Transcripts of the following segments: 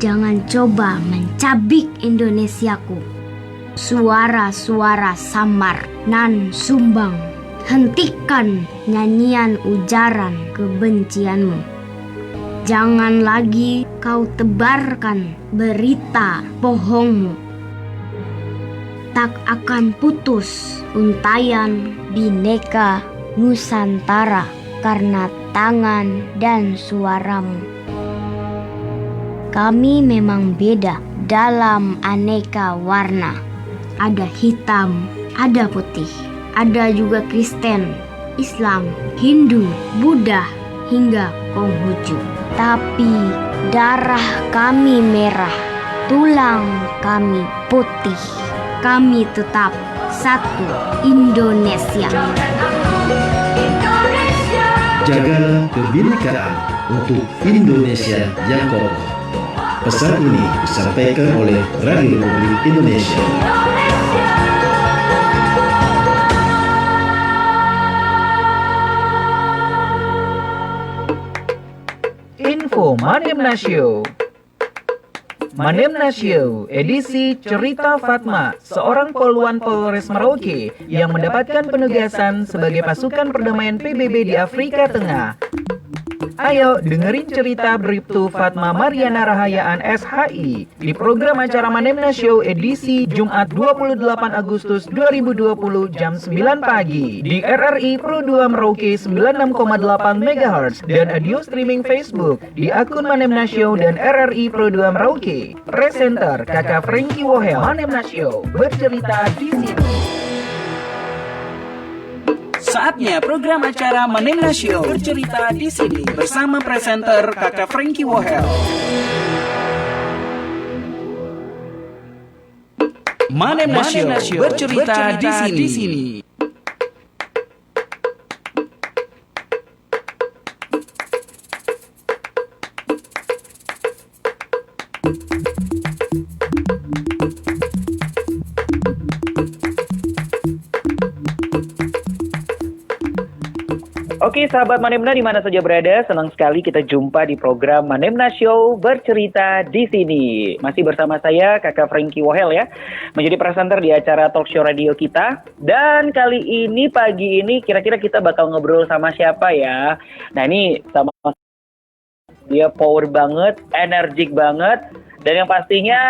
Jangan coba mencabik Indonesiaku. Suara-suara samar nan sumbang, hentikan nyanyian ujaran kebencianmu. Jangan lagi kau tebarkan berita bohongmu. Tak akan putus untayan Bhinneka Nusantara karena tangan dan suaramu. Kami memang beda dalam aneka warna. Ada hitam, ada putih, ada juga Kristen, Islam, Hindu, Buddha, hingga Konghucu. Tapi darah kami merah, tulang kami putih. Kami tetap satu Indonesia. Jaga kebinekaan untuk Indonesia yang kokoh. Pesan ini disampaikan oleh Radio Republik Indonesia. Info Manemna Show. Manemna Show, edisi Cerita Fatma, seorang poluan Polres Merauke yang mendapatkan penugasan sebagai pasukan perdamaian PBB di Afrika Tengah. Ayo dengerin cerita Bribtu Fatma Mariana Rahayaan SHI di program acara Manemna Show edisi Jumat 28 Agustus 2020 jam 9 pagi di RRI Pro 2 Merauke 96,8 MHz dan audio streaming Facebook di akun Manemna Show dan RRI Pro 2 Merauke. Presenter Kakak Frankie Wohel. Manemna Show bercerita di sini. Saatnya program acara Manemna Show bercerita di sini bersama presenter Kakak Frankie Wohel. Manemna Show bercerita di sini. Oke sahabat Manemna di mana saja berada, senang sekali kita jumpa di program Manemna Show bercerita di sini. Masih bersama saya Kakak Frankie Wohel ya, menjadi presenter di acara talk show radio kita. Dan kali ini pagi ini kira-kira kita bakal ngobrol sama siapa ya? Nah ini sama dia power banget, energik banget. Dan yang pastinya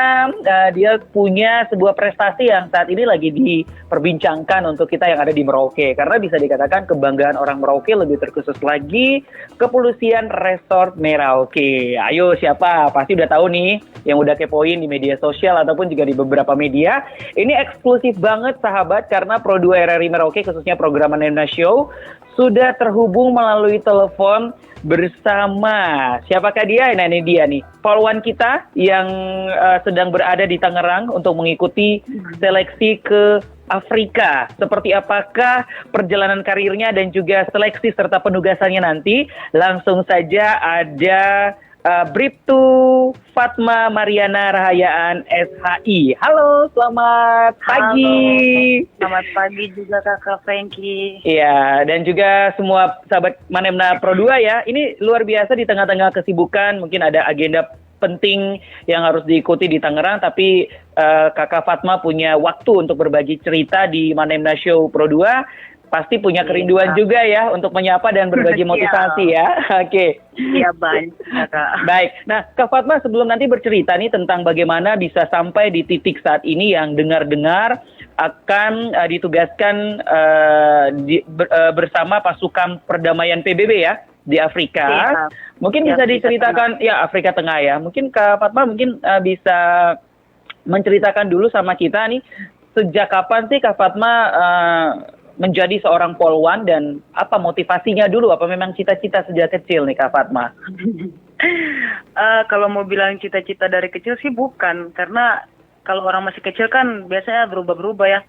dia punya sebuah prestasi yang saat ini lagi diperbincangkan untuk kita yang ada di Merauke. Karena bisa dikatakan kebanggaan orang Merauke, lebih terkhusus lagi Kepolisian Resort Merauke. Ayo siapa? Pasti udah tahu nih yang udah kepoin di media sosial ataupun juga di beberapa media. Ini eksklusif banget sahabat karena Pro 2 RRI Merauke khususnya program Manemna Show sudah terhubung melalui telepon bersama siapakah dia? Nah ini dia nih, poluan kita yang sedang berada di Tangerang untuk mengikuti seleksi ke Afrika. Seperti apakah perjalanan karirnya dan juga seleksi serta penugasannya nanti? Langsung saja ada Bribtu Fatma Mariana Rahayaan SHI. Halo, selamat pagi. Halo, selamat pagi juga Kakak Frankie. Iya, dan juga semua sahabat Manemna Pro 2 ya. Ini luar biasa di tengah-tengah kesibukan, mungkin ada agenda penting yang harus diikuti di Tangerang, tapi Kakak Fatma punya waktu untuk berbagi cerita di Manemna Show Pro 2. Pasti punya kerinduan juga ya untuk menyapa dan berbagi motivasi ya. Oke. Iya banyak Kak. Baik. Nah Kak Fatma sebelum nanti bercerita nih tentang bagaimana bisa sampai di titik saat ini yang dengar-dengar akan ditugaskan bersama pasukan perdamaian PBB ya di Afrika. Ya. Mungkin bisa diceritakan ya Afrika Tengah ya. Mungkin Kak Fatma bisa menceritakan dulu sama kita nih sejak kapan sih Kak Fatma menjadi seorang polwan dan apa motivasinya dulu? Apa memang cita-cita sejak kecil nih Kak Fatma? Kalau mau bilang cita-cita dari kecil sih bukan, karena kalau orang masih kecil kan biasanya berubah-berubah ya.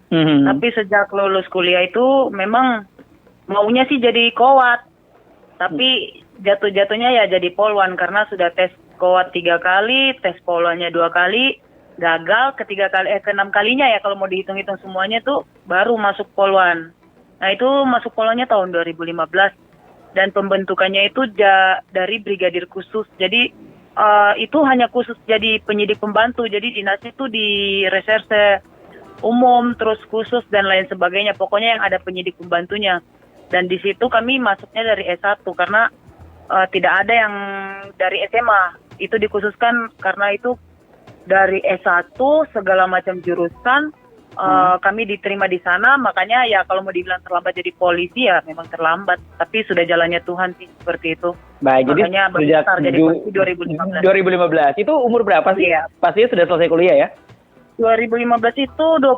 Tapi sejak lulus kuliah itu memang maunya sih jadi kowat. Tapi jatuh-jatuhnya ya jadi polwan karena sudah tes kowat 3 kali, tes polwannya 2 kali. Gagal ke-6 kalinya ya kalau mau dihitung-hitung semuanya tuh baru masuk polwan. Nah itu masuk polwannya tahun 2015 dan pembentukannya itu dari brigadir khusus. Jadi itu hanya khusus jadi penyidik pembantu. Jadi dinasnya itu di reserse umum, terus khusus dan lain sebagainya. Pokoknya yang ada penyidik pembantunya. Dan di situ kami masuknya dari S1 karena tidak ada yang dari SMA. Itu dikhususkan karena itu dari S1 segala macam jurusan kami diterima di sana. Makanya ya kalau mau dibilang terlambat jadi polisi ya memang terlambat. Tapi sudah jalannya Tuhan sih seperti itu. Baik, makanya jadi sejak jadi polisi 2015. Itu umur berapa sih? Iya. Pastinya sudah selesai kuliah ya? 2015 itu 25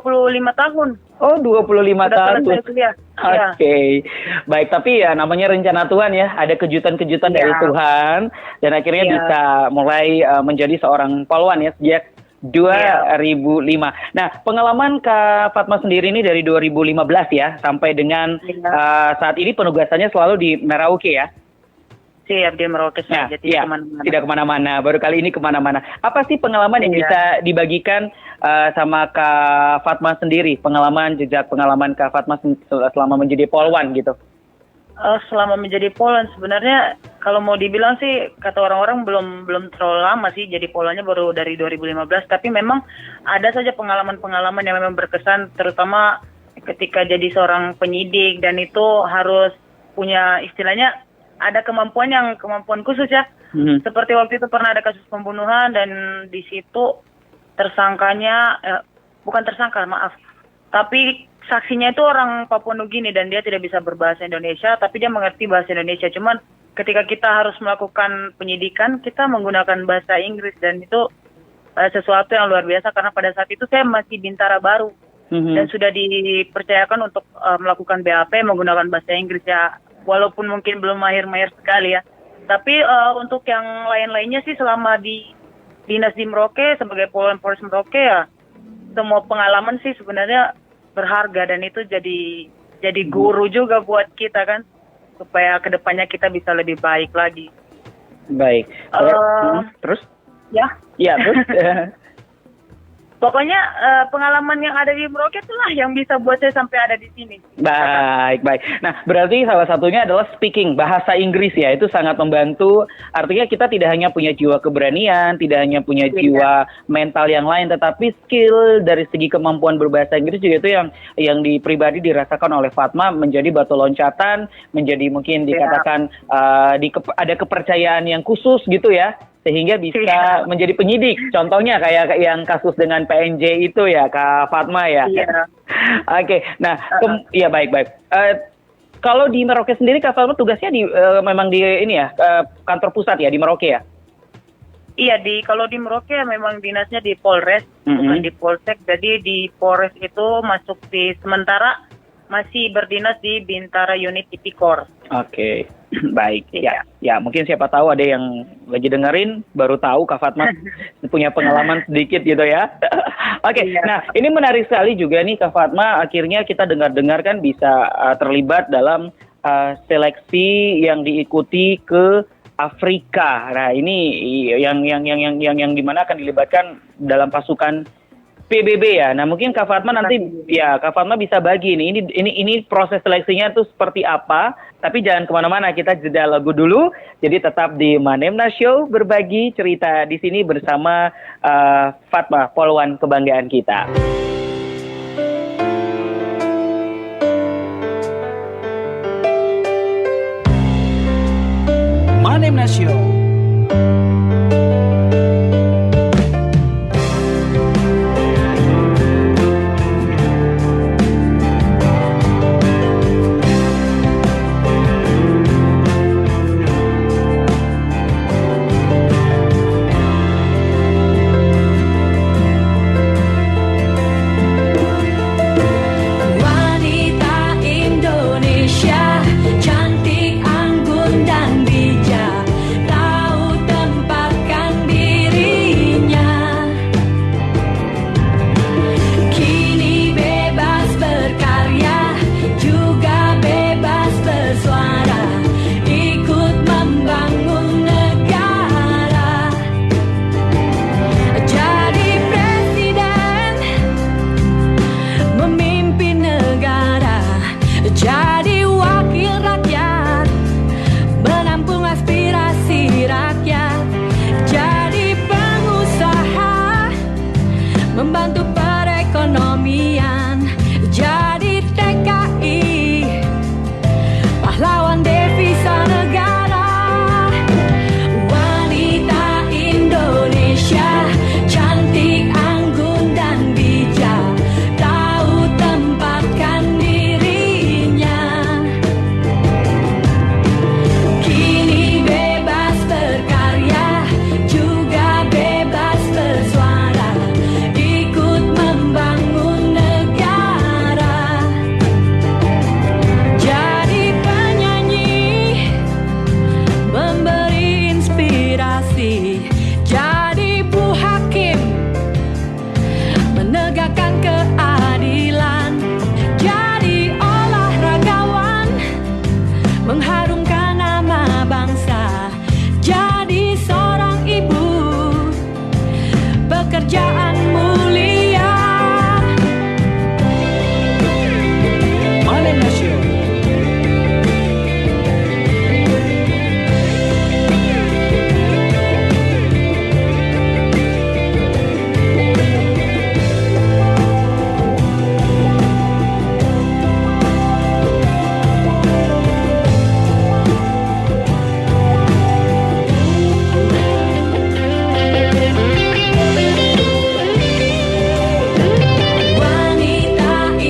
tahun. Oh, 25 Sudah tahun. selesai kuliah. Oke. Baik, tapi ya namanya rencana Tuhan ya, ada kejutan-kejutan dari Tuhan dan akhirnya bisa mulai menjadi seorang polwan ya sejak 2005. Nah, pengalaman Kak Fatma sendiri ini dari 2015 ya sampai dengan saat ini penugasannya selalu di Merauke ya. Siap, di Merauke saja, tidak kemana-mana. Baru kali ini kemana-mana. Apa sih pengalaman yang bisa dibagikan sama Kak Fatma sendiri? Jejak pengalaman Kak Fatma selama menjadi polwan gitu. Selama menjadi polwan sebenarnya kalau mau dibilang sih kata orang-orang belum terlalu lama sih, jadi polwannya baru dari 2015. Tapi memang ada saja pengalaman-pengalaman yang memang berkesan, terutama ketika jadi seorang penyidik dan itu harus punya istilahnya ada kemampuan khusus ya. Seperti waktu itu pernah ada kasus pembunuhan dan di situ tersangkanya bukan tersangka, maaf. Tapi saksinya itu orang Papua Nugini dan dia tidak bisa berbahasa Indonesia, tapi dia mengerti bahasa Indonesia. Cuman ketika kita harus melakukan penyidikan, kita menggunakan bahasa Inggris dan itu sesuatu yang luar biasa karena pada saat itu saya masih bintara baru dan sudah dipercayakan untuk melakukan BAP menggunakan bahasa Inggris ya. Walaupun mungkin belum mahir-mahir sekali ya. Tapi untuk yang lain-lainnya sih selama di dinas di Merauke sebagai Polres Merauke ya semua pengalaman sih sebenarnya berharga dan itu jadi guru juga buat kita kan supaya kedepannya kita bisa lebih baik lagi. Baik. Terus? Ya. Ya, terus. Pokoknya pengalaman yang ada di Merauke itulah yang bisa buat saya sampai ada di sini. Baik. Nah, berarti salah satunya adalah speaking, bahasa Inggris ya. Itu sangat membantu. Artinya kita tidak hanya punya jiwa keberanian, tidak hanya punya jiwa mental yang lain, tetapi skill dari segi kemampuan berbahasa Inggris juga itu yang di pribadi dirasakan oleh Fatma menjadi batu loncatan, menjadi mungkin dikatakan ada kepercayaan yang khusus gitu ya. Sehingga bisa menjadi penyidik. Contohnya kayak yang kasus dengan PNJ itu ya, Kak Fatma ya. Iya. Oke, nah, ya baik. Kalau di Merauke sendiri, Kak Fatma tugasnya memang di ini ya, kantor pusat ya, di Merauke ya? Iya, kalau di Merauke memang dinasnya di Polres, bukan di Polsek. Jadi di Polres itu masuk di sementara masih berdinas di Bintara Unit Tipikor. Oke, baik. Ya, mungkin siapa tahu ada yang lagi dengerin baru tahu Kak Fatma punya pengalaman sedikit gitu ya. Oke, nah ini menarik sekali juga nih Kak Fatma. Akhirnya kita dengar-dengar kan bisa terlibat dalam seleksi yang diikuti ke Afrika. Nah ini yang dimana akan dilibatkan dalam pasukan PBB ya. Nah mungkin Kak Fatma nanti Kak Fatma bisa bagi ini proses seleksinya tuh seperti apa. Tapi jangan kemana-mana, kita jeda lagu dulu. Jadi tetap di Manemna Show, berbagi cerita di sini bersama Fatma, polwan kebanggaan kita. Manemna Show. pekerjaan mulia. Manem Nasio. Wanita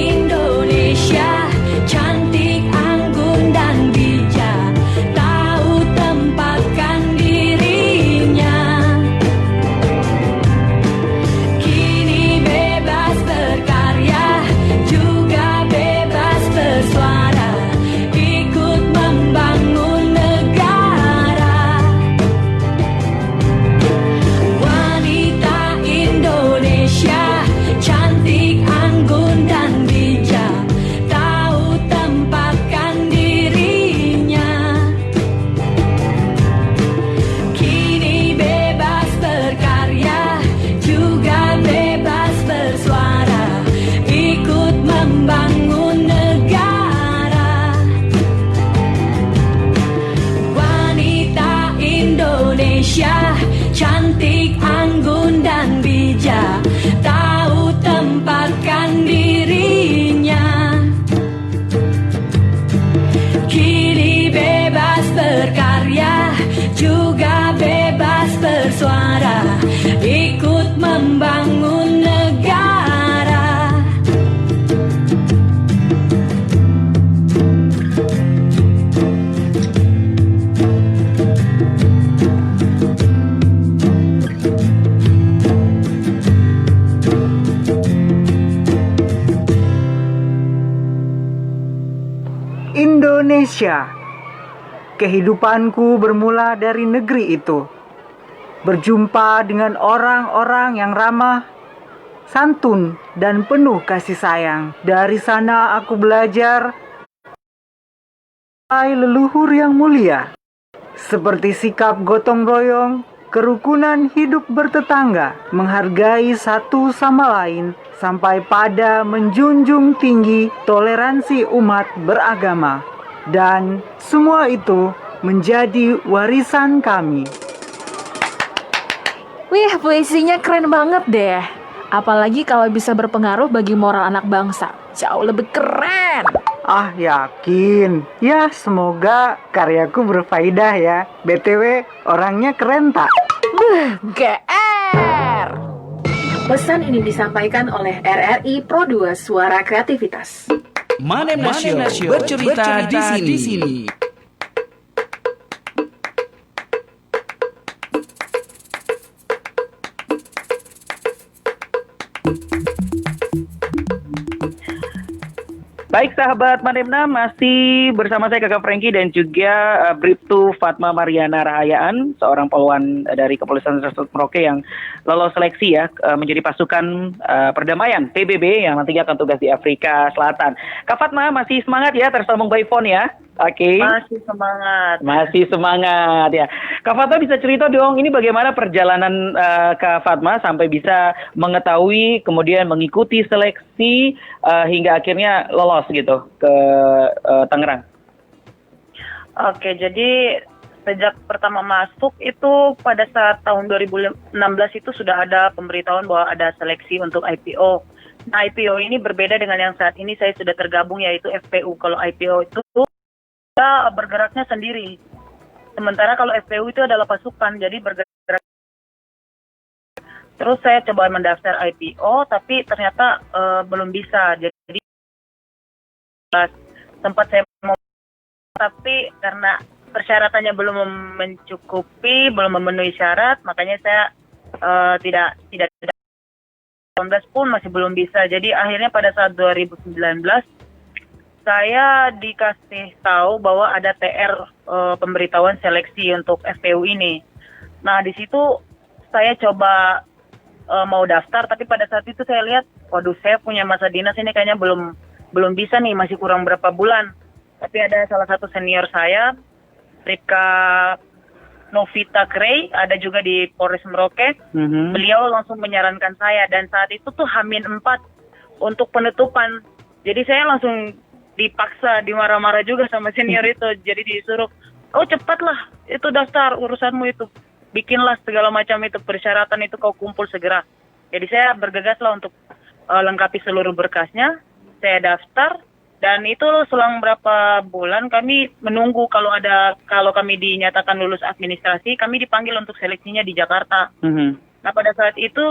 Indonesia cantik, anggun dan bijak, tahu tempatkan dirinya. Kini bebas berkarya, juga bebas bersuara, ikut membangun negara. Wanita Indonesia cantik, anggun dan bijak, tahu tempatkan dirinya. Kini bebas berkarya, juga bebas bersuara, ikut membangun negara. Wanita Indonesia cantik, anggun dan bijak, tahu tempatkan dirinya. Kini bebas berkarya, juga bebas bersuara, ikut membangun negara. Indonesia. Kehidupanku bermula dari negeri itu. Berjumpa dengan orang-orang yang ramah, santun, dan penuh kasih sayang. Dari sana aku belajar leluhur yang mulia, seperti sikap gotong royong, kerukunan hidup bertetangga, menghargai satu sama lain, sampai pada menjunjung tinggi toleransi umat beragama. Dan semua itu menjadi warisan kami. Wih, puisinya keren banget deh. Apalagi kalau bisa berpengaruh bagi moral anak bangsa. Jauh lebih keren. Ah, yakin. Ya, semoga karyaku berfaedah ya. BTW, orangnya keren tak? GR. Pesan ini disampaikan oleh RRI Pro 2 Suara Kreativitas. Manem Nasio bercerita di sini. Baik sahabat Manemna, masih bersama saya Kakak Frankie dan juga Bribtu Fatma Mariana Rahayaan, seorang poluan dari Kepolisian Resort Merauke yang lolos seleksi ya menjadi pasukan perdamaian PBB yang nantinya akan tugas di Afrika Selatan. Kak Fatma masih semangat ya tersambung by phone ya? Oke. Masih semangat. Masih semangat ya. Kak Fatma bisa cerita dong, ini bagaimana perjalanan Kak Fatma sampai bisa mengetahui, kemudian mengikuti seleksi hingga akhirnya lolos gitu ke Tangerang. Oke, jadi sejak pertama masuk itu pada saat tahun 2016 itu sudah ada pemberitahuan bahwa ada seleksi untuk IPO. Nah, IPO ini berbeda dengan yang saat ini saya sudah tergabung, yaitu FPU. Kalau IPO itu kita bergeraknya sendiri. Sementara kalau FPU itu adalah pasukan, jadi bergerak. Terus saya coba mendaftar IPO, tapi ternyata belum bisa. Jadi tempat saya mau, tapi karena persyaratannya belum mencukupi, belum memenuhi syarat, makanya saya tidak 2019 pun masih belum bisa. Jadi akhirnya pada saat 2019 saya dikasih tahu bahwa ada TR pemberitahuan seleksi untuk FPU ini. Nah, di situ saya coba mau daftar, tapi pada saat itu saya lihat, waduh, saya punya masa dinas ini kayaknya belum bisa nih, masih kurang berapa bulan. Tapi ada salah satu senior saya, Ripka Novita Krey, ada juga di Polres Merauke. Beliau langsung menyarankan saya, dan saat itu tuh H-4 untuk penutupan. Jadi saya langsung dipaksa, dimarah-marah juga sama senior itu. Jadi disuruh, oh cepatlah, itu daftar urusanmu itu. Bikinlah segala macam itu, persyaratan itu kau kumpul segera. Jadi saya bergegas lah untuk lengkapi seluruh berkasnya. Saya daftar, dan itu selang berapa bulan kami menunggu kalau kami dinyatakan lulus administrasi, kami dipanggil untuk seleksinya di Jakarta. Nah pada saat itu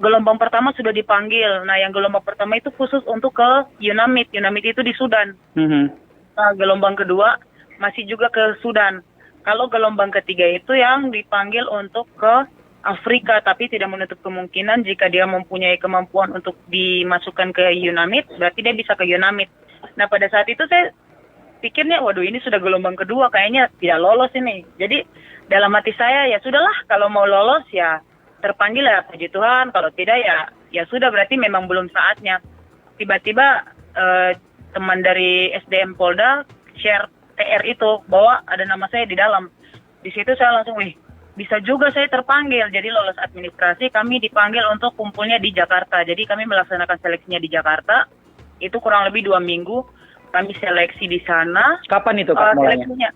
gelombang pertama sudah dipanggil. Nah yang gelombang pertama itu khusus untuk ke UNAMID. UNAMID itu di Sudan. Nah gelombang kedua masih juga ke Sudan. Kalau gelombang ketiga itu yang dipanggil untuk ke Afrika, tapi tidak menutup kemungkinan jika dia mempunyai kemampuan untuk dimasukkan ke UNAMID, berarti dia bisa ke UNAMID. Nah pada saat itu saya pikirnya, waduh ini sudah gelombang kedua, kayaknya tidak lolos ini. Jadi dalam hati saya, ya sudahlah, kalau mau lolos ya terpanggil ya puji Tuhan, kalau tidak ya sudah, berarti memang belum saatnya. Tiba-tiba teman dari SDM Polda share TR itu bahwa ada nama saya di dalam. Di situ saya langsung, bisa juga saya terpanggil. Jadi lolos administrasi, kami dipanggil untuk kumpulnya di Jakarta. Jadi kami melaksanakan seleksinya di Jakarta. Itu kurang lebih 2 minggu. Kami seleksi di sana. Kapan itu Kak mulainya?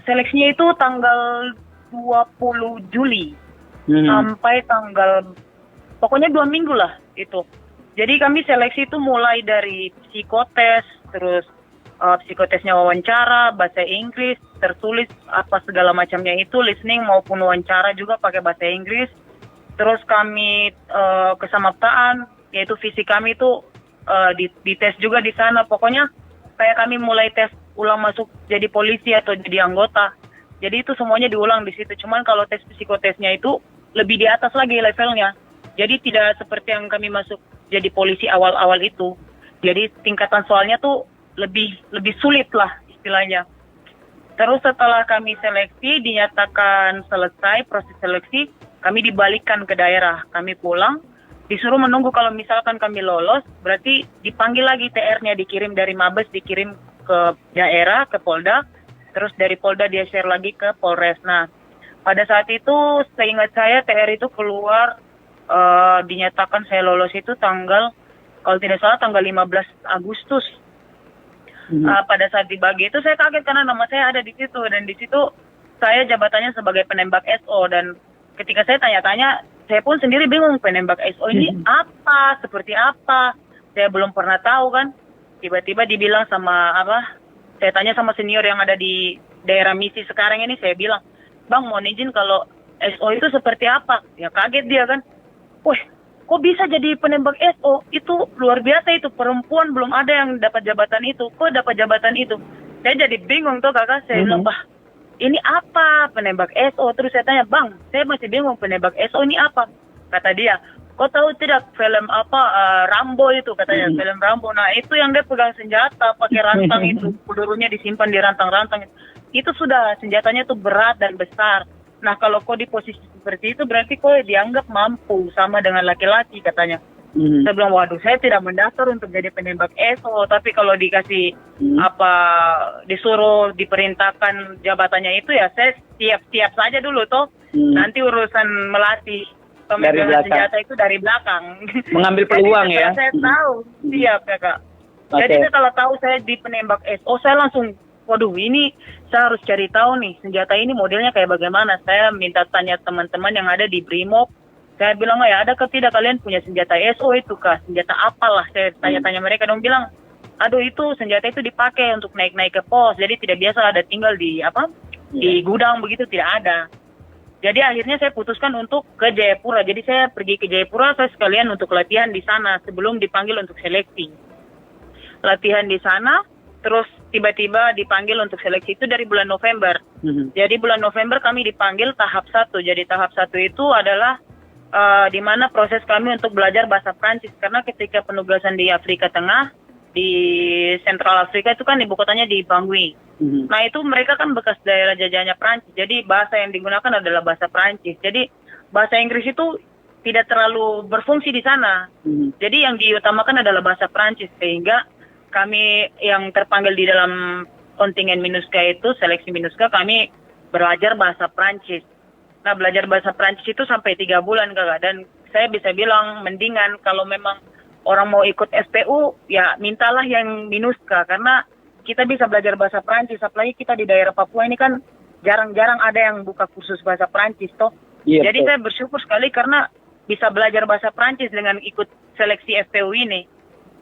Seleksinya itu tanggal 20 Juli. Sampai tanggal, pokoknya 2 minggu lah itu. Jadi kami seleksi itu mulai dari psikotes, terus psikotesnya wawancara, bahasa Inggris, tertulis apa segala macamnya itu, listening maupun wawancara juga pakai bahasa Inggris. Terus kami kesamaptaan, yaitu fisik kami itu dites juga di sana. Pokoknya kayak kami mulai tes ulang masuk jadi polisi atau jadi anggota. Jadi itu semuanya diulang di situ. Cuman kalau tes psikotesnya itu lebih di atas lagi levelnya. Jadi tidak seperti yang kami masuk jadi polisi awal-awal itu. Jadi tingkatan soalnya tuh lebih sulit lah istilahnya. Terus setelah kami seleksi, dinyatakan selesai proses seleksi, kami dibalikkan ke daerah. Kami pulang, disuruh menunggu kalau misalkan kami lolos, berarti dipanggil lagi TR-nya, dikirim dari Mabes, dikirim ke daerah, ke Polda, terus dari Polda dia share lagi ke Polres. Nah, pada saat itu, seingat saya TR itu keluar, dinyatakan saya lolos itu tanggal, kalau tidak salah tanggal 15 Agustus. Pada saat dibagi itu saya kaget karena nama saya ada di situ, dan di situ saya jabatannya sebagai penembak SO, dan ketika saya tanya-tanya saya pun sendiri bingung, penembak SO ini apa, seperti apa, saya belum pernah tahu kan. Tiba-tiba dibilang saya tanya sama senior yang ada di daerah misi sekarang ini, saya bilang, Bang mohon izin kalau SO itu seperti apa? Ya kaget dia kan, wah kok bisa jadi penembak SO? Itu luar biasa, itu perempuan belum ada yang dapat jabatan itu. Kok dapat jabatan itu? Saya jadi bingung tuh kakak. Saya bilang, bah ini apa penembak SO? Terus saya tanya, Bang saya masih bingung penembak SO ini apa? Kata dia, kau tahu tidak film Rambo itu katanya, film Rambo. Nah itu yang dia pegang senjata pakai rantang itu, pelurunya disimpan di rantang-rantang. Itu sudah senjatanya tuh berat dan besar. Nah kalau kau di posisi seperti itu berarti kau dianggap mampu sama dengan laki-laki katanya. Saya bilang, waduh saya tidak mendaftar untuk jadi penembak SO, tapi kalau dikasih disuruh diperintahkan jabatannya itu ya saya siap-siap saja dulu toh. Nanti urusan melatih pemegangan senjata itu dari belakang. Mengambil peluang ya. Saya tahu, siap ya Kak. Jadi kalau tahu saya di penembak SO, saya langsung, waduh ini saya harus cari tahu nih senjata ini modelnya kayak bagaimana. Saya minta tanya teman-teman yang ada di Brimob. Saya bilang, ya ada ke tidak kalian punya senjata SO itu kah? Senjata apalah? Saya tanya-tanya mereka, dong bilang, aduh itu senjata itu dipakai untuk naik-naik ke pos. Jadi tidak biasa ada tinggal di di gudang begitu, tidak ada. Jadi akhirnya saya putuskan untuk ke Jayapura. Jadi saya pergi ke Jayapura, saya sekalian untuk latihan di sana sebelum dipanggil untuk seleksi. Latihan di sana, terus tiba-tiba dipanggil untuk seleksi itu dari bulan November. Jadi bulan November kami dipanggil tahap 1. Jadi tahap 1 itu adalah di mana proses kami untuk belajar bahasa Prancis. Karena ketika penugasan di Afrika Tengah, di Sentral Afrika itu kan ibu kotanya di Bangui. Nah itu mereka kan bekas daerah jajahannya Prancis. Jadi bahasa yang digunakan adalah bahasa Prancis. Jadi bahasa Inggris itu tidak terlalu berfungsi di sana. Jadi yang diutamakan adalah bahasa Prancis. Sehingga kami yang terpanggil di dalam kontingen MINUSCA itu, seleksi MINUSCA, kami belajar bahasa Prancis. Nah, belajar bahasa Prancis itu sampai 3 bulan kakak. Dan saya bisa bilang mendingan kalau memang orang mau ikut SPU, ya mintalah yang MINUSCA. Karena kita bisa belajar bahasa Prancis. Apalagi kita di daerah Papua ini kan jarang-jarang ada yang buka kursus bahasa Prancis toh. Iya, Jadi saya bersyukur sekali karena bisa belajar bahasa Prancis dengan ikut seleksi SPU ini.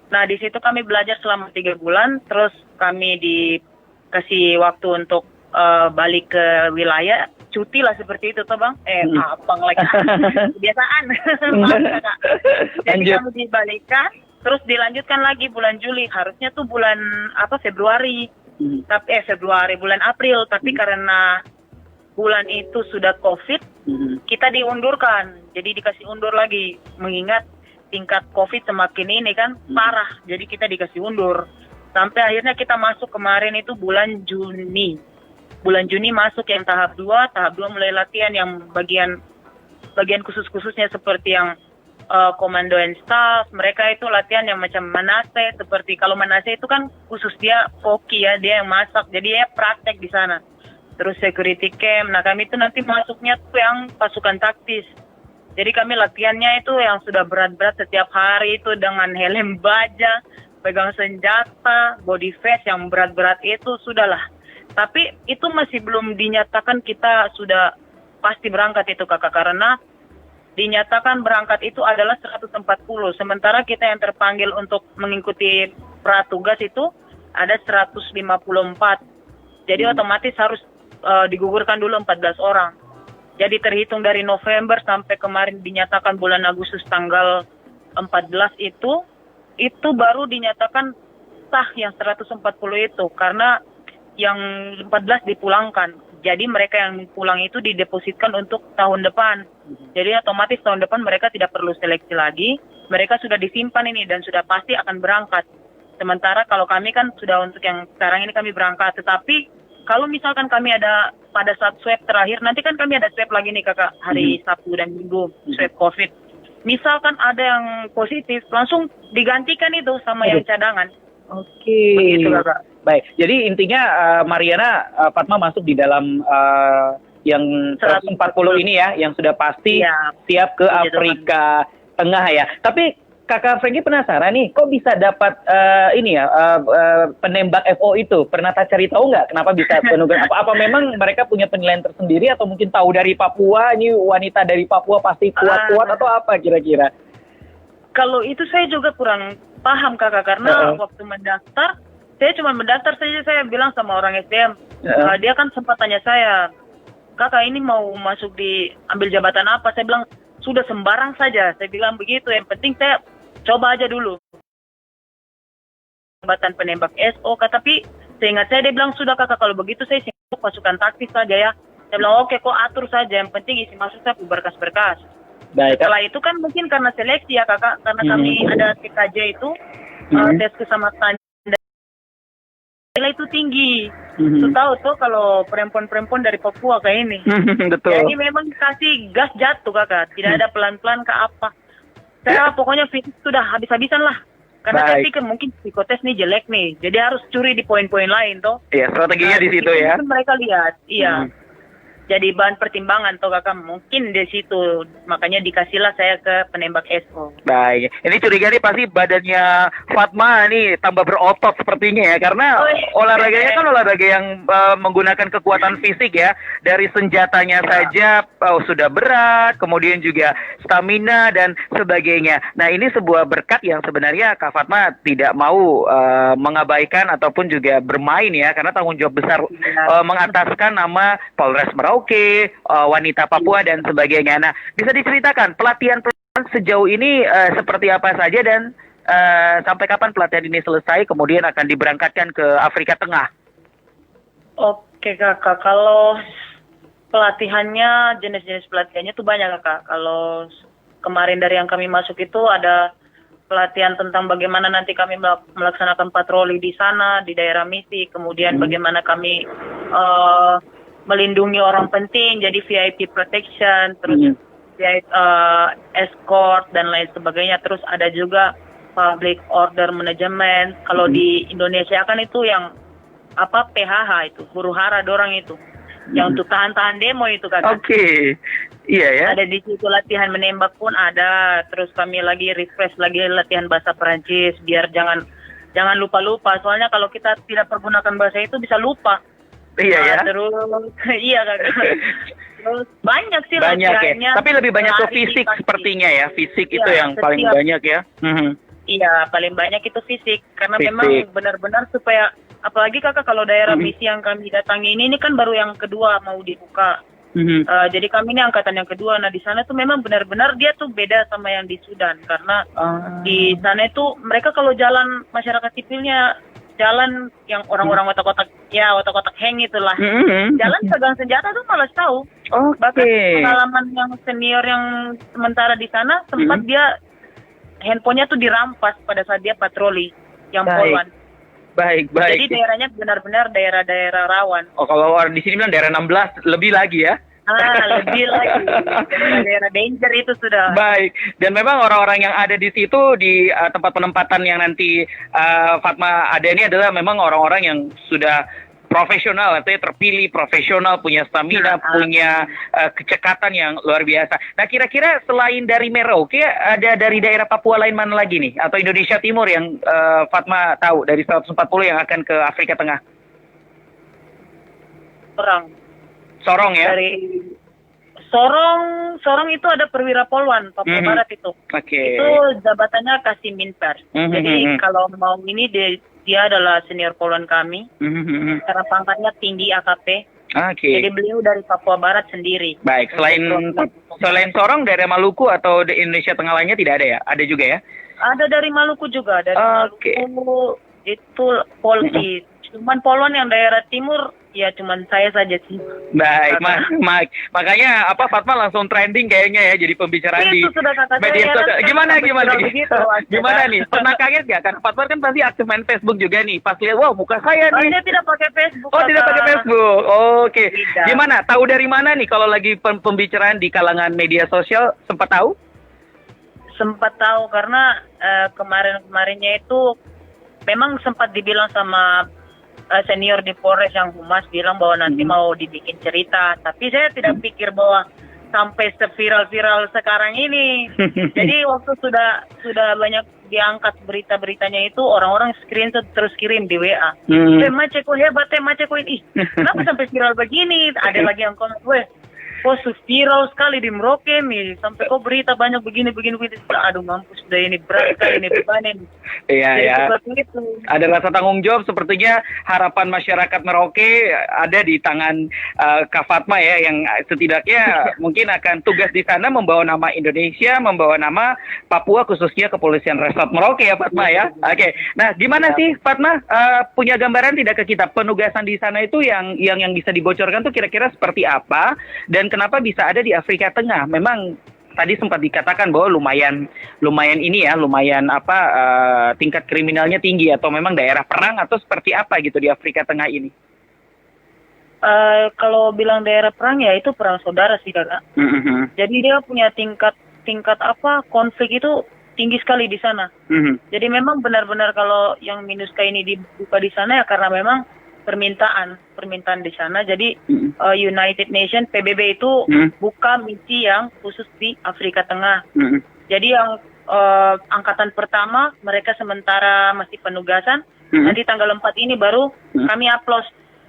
Nah, di situ kami belajar selama 3 bulan. Terus kami dikasih waktu untuk balik ke wilayah, cuti lah seperti itu toh bang. Abang lagi kebiasaan. Maaf kakak. Jadi kami dibalikan, terus dilanjutkan lagi bulan Juli. Harusnya tuh bulan Februari, tapi bulan April. Tapi karena bulan itu sudah COVID, kita diundurkan. Jadi dikasih undur lagi, mengingat tingkat COVID semakin ini kan parah. Jadi kita dikasih undur. Sampai akhirnya kita masuk kemarin itu bulan Juni. Bulan Juni masuk yang tahap 2 mulai latihan yang bagian khusus-khususnya seperti yang komando and staff. Mereka itu latihan yang macam Manase, seperti kalau Manase itu kan khusus dia koki ya, dia yang masak, jadi dia praktek di sana. Terus security camp. Nah, kami itu nanti masuknya tuh yang pasukan taktis. Jadi kami latihannya itu yang sudah berat-berat setiap hari itu dengan helm baja, pegang senjata, body vest yang berat-berat itu sudahlah. Tapi itu masih belum dinyatakan kita sudah pasti berangkat itu kakak, karena dinyatakan berangkat itu adalah 140. Sementara kita yang terpanggil untuk mengikuti pratugas itu ada 154. Jadi otomatis harus digugurkan dulu 14 orang. Jadi terhitung dari November sampai kemarin dinyatakan bulan Agustus tanggal 14 itu baru dinyatakan sah yang 140 itu, karena yang 14 dipulangkan. Jadi mereka yang pulang itu didepositkan untuk tahun depan. Jadi otomatis tahun depan mereka tidak perlu seleksi lagi. Mereka sudah disimpan ini dan sudah pasti akan berangkat. Sementara kalau kami kan sudah untuk yang sekarang ini kami berangkat. Tetapi kalau misalkan kami ada pada saat swab terakhir, nanti kan kami ada swab lagi nih kakak, hari Sabtu dan Minggu, swab COVID. Misalkan ada yang positif, langsung digantikan itu sama yang cadangan. Oke. Begitu kakak. Baik, jadi intinya Mariana Fatma masuk di dalam yang 140 ini ya, yang sudah pasti siap ke Afrika Tengah ya. Tapi Kakak Frankie penasaran nih, kok bisa dapat penembak FO itu? Pernah cari tahu nggak kenapa bisa penugasan? Apa memang mereka punya penilaian tersendiri atau mungkin tahu dari Papua, ini wanita dari Papua pasti kuat-kuat atau apa kira-kira? Kalau itu saya juga kurang paham kakak, karena waktu mendaftar, saya cuma mendaftar saja, saya bilang sama orang SDM, dia kan sempat tanya saya, kakak ini mau masuk di ambil jabatan apa? Saya bilang, sudah sembarang saja, saya bilang begitu, yang penting saya coba aja dulu. Jabatan penembak SO, tapi seingat saya dia bilang, sudah kakak kalau begitu saya sibuk pasukan taktis saja ya. Saya bilang, oke kok atur saja, yang penting isi masuk saya berkas-berkas. Baik. Setelah itu kan mungkin karena seleksi ya kakak, karena kami ada TKJ itu, tes keselamatan nilai itu tinggi. Tahu tuh kalau perempuan-perempuan dari Papua kayak ini. Betul. Jadi memang kasih gas jatuh kakak, tidak ada pelan-pelan ke apa. Saya pokoknya fisik sudah habis-habisan lah. Karena saya pikir mungkin psikotes nih jelek nih, jadi harus curi di poin-poin lain toh. Iya, strateginya di situ ya. Mereka lihat, iya. Jadi bahan pertimbangan toh kakak, mungkin di situ makanya dikasihlah saya ke penembak SO. Baik, ini curiga nih pasti badannya Fatma nih tambah berotot sepertinya ya, karena olahraganya kan olahraga yang menggunakan kekuatan fisik ya, dari senjatanya saja sudah berat, kemudian juga stamina dan sebagainya. Nah ini sebuah berkat yang sebenarnya Kak Fatma tidak mau mengabaikan ataupun juga bermain ya, karena tanggung jawab besar mengataskan nama Polres Merauke, wanita Papua dan sebagainya. Nah, bisa diceritakan pelatihan sejauh ini seperti apa saja dan sampai kapan pelatihan ini selesai kemudian akan diberangkatkan ke Afrika Tengah? Oke kakak, kalau pelatihannya, jenis-jenis pelatihannya tuh banyak kakak. Kalau kemarin dari yang kami masuk itu ada pelatihan tentang bagaimana nanti kami melaksanakan patroli di sana, di daerah misi, kemudian bagaimana kami melindungi orang penting, jadi VIP protection, terus escort dan lain sebagainya. Terus ada juga public order management. Kalau di Indonesia kan itu yang PHH itu, huru hara dorang itu. Yang untuk tahan-tahan demo itu kakak. Oke. Iya ya. Ada di situ latihan menembak pun ada. Terus kami lagi refresh lagi latihan bahasa Perancis biar jangan lupa-lupa. Soalnya kalau kita tidak pergunakan bahasa itu bisa lupa. Iya ya. Terus iya kakak. Terus banyak sih Banyak ya. latihannya. Tapi lebih banyak ke Lari fisik pasti. sepertinya ya. Fisik itu Iya, yang paling setiap- banyak ya. Iya, paling banyak itu fisik. Karena Fisik. memang benar-benar supaya, apalagi kakak kalau daerah misi yang kami datangi ini kan baru yang kedua mau dibuka. Jadi kami ini angkatan yang kedua. Nah di sana tuh memang benar-benar dia tuh beda sama yang di Sudan. Karena di sana itu mereka kalau jalan masyarakat sipilnya, jalan yang orang-orang otak-otak hang itulah. Jalan pegang senjata tuh malas tahu. Bahkan pengalaman yang senior yang sementara di sana sempat dia handphonenya tuh dirampas pada saat dia patroli yang Polwan. Baik. Jadi daerahnya benar-benar daerah-daerah rawan. Oh, kalau orang di sini bilang daerah 16 lebih lagi ya. Lebih lagi. Daerah danger itu sudah. Baik. Dan memang orang-orang yang ada di situ di tempat penempatan yang nanti Fatma ada ini adalah memang orang-orang yang sudah profesional, artinya terpilih, profesional, punya stamina, punya kecekatan yang luar biasa. Nah, kira-kira selain dari Merauke, ada dari daerah Papua lain mana lagi nih? Atau Indonesia Timur yang Fatma tahu dari 140 yang akan ke Afrika Tengah? Sorong ya? Dari Sorong itu ada perwira Polwan, Papua Barat itu. Oke. Itu jabatannya Kasimin Pers. Jadi kalau mau ini dia adalah senior Polwan kami. Karena pangkatnya tinggi AKP. Oke. Jadi beliau dari Papua Barat sendiri. Baik, selain Sorong dari Maluku atau di Indonesia Tengah lainnya tidak ada ya? Ada juga ya? Ada dari Maluku juga, dari Maluku itu Polsi. Cuman Polwan yang daerah timur ya cuman saya saja sih. Baik, makanya Fatma langsung trending kayaknya ya jadi pembicaraan di sudah kata media saya, sosial. Gimana begitu, gimana nih? Pernah kaget gak? Karena Fatma kan pasti aktif main Facebook juga nih. Pas lihat, wow muka saya nih. Dia tidak pakai Facebook. Tidak pakai Facebook. Oke. Tidak. Gimana? Tahu dari mana nih kalau lagi pembicaraan di kalangan media sosial? Sempat tahu? Sempat tahu karena kemarinnya itu memang sempat dibilang sama senior di Polres yang humas bilang bahwa nanti mau dibikin cerita, tapi saya tidak pikir bahwa sampai seviral-viral sekarang ini. Jadi waktu sudah banyak diangkat berita-beritanya itu orang-orang screenshot terus kirim di WA. Maceko hebat, Maceko ini. Kenapa sampai viral begini? Ada lagi yang komen, kok viral sekali di Merauke nih, sampai kok berita banyak begini. Aduh mampus, sudah ini berat sekali ini beban ini. Iya ya. Itu. Ada rasa tanggung jawab, sepertinya harapan masyarakat Merauke ada di tangan Kak Fatma ya, yang setidaknya mungkin akan tugas di sana membawa nama Indonesia, membawa nama Papua, khususnya Kepolisian Resort Merauke ya Fatma ya. Oke. Nah, gimana sih Fatma, punya gambaran tidak ke kita penugasan di sana itu yang bisa dibocorkan tuh kira-kira seperti apa, dan kenapa bisa ada di Afrika Tengah? Memang tadi sempat dikatakan bahwa lumayan ini ya, tingkat kriminalnya tinggi, atau memang daerah perang atau seperti apa gitu di Afrika Tengah ini? Kalau bilang daerah perang ya itu perang saudara sih kakak. Jadi dia punya tingkat konflik itu tinggi sekali di sana. Jadi memang benar-benar kalau yang MINUSCA ini dibuka di sana ya karena memang permintaan di sana. Jadi United Nations PBB itu buka misi yang khusus di Afrika Tengah. Jadi yang angkatan pertama mereka sementara masih penugasan. Nanti tanggal 4 ini baru kami upload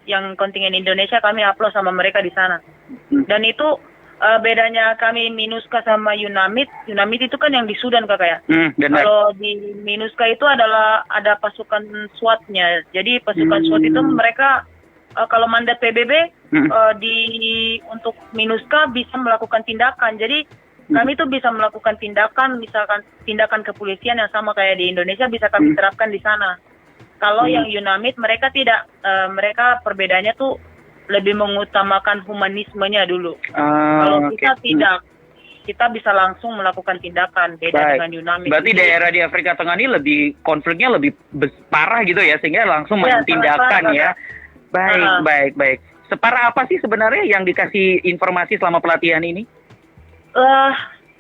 yang kontingen Indonesia, kami upload sama mereka di sana. Dan itu bedanya kami MINUSCA sama UNAMID itu kan yang di Sudan kakak ya. Kalau di MINUSCA itu ada pasukan SWAT-nya. Jadi pasukan SWAT itu mereka kalau mandat PBB untuk MINUSCA bisa melakukan tindakan. Jadi kami tuh bisa melakukan tindakan, misalkan tindakan kepolisian yang sama kayak di Indonesia bisa kami terapkan di sana. Kalau yang UNAMID mereka tidak, mereka perbedaannya tuh lebih mengutamakan humanismenya dulu. Kalau kita tidak, kita bisa langsung melakukan tindakan beda dengan UNAMID. Berarti daerah di Afrika Tengah ini konfliknya lebih parah gitu ya, sehingga langsung tindakan ya. Baik. Separah apa sih sebenarnya yang dikasih informasi selama pelatihan ini?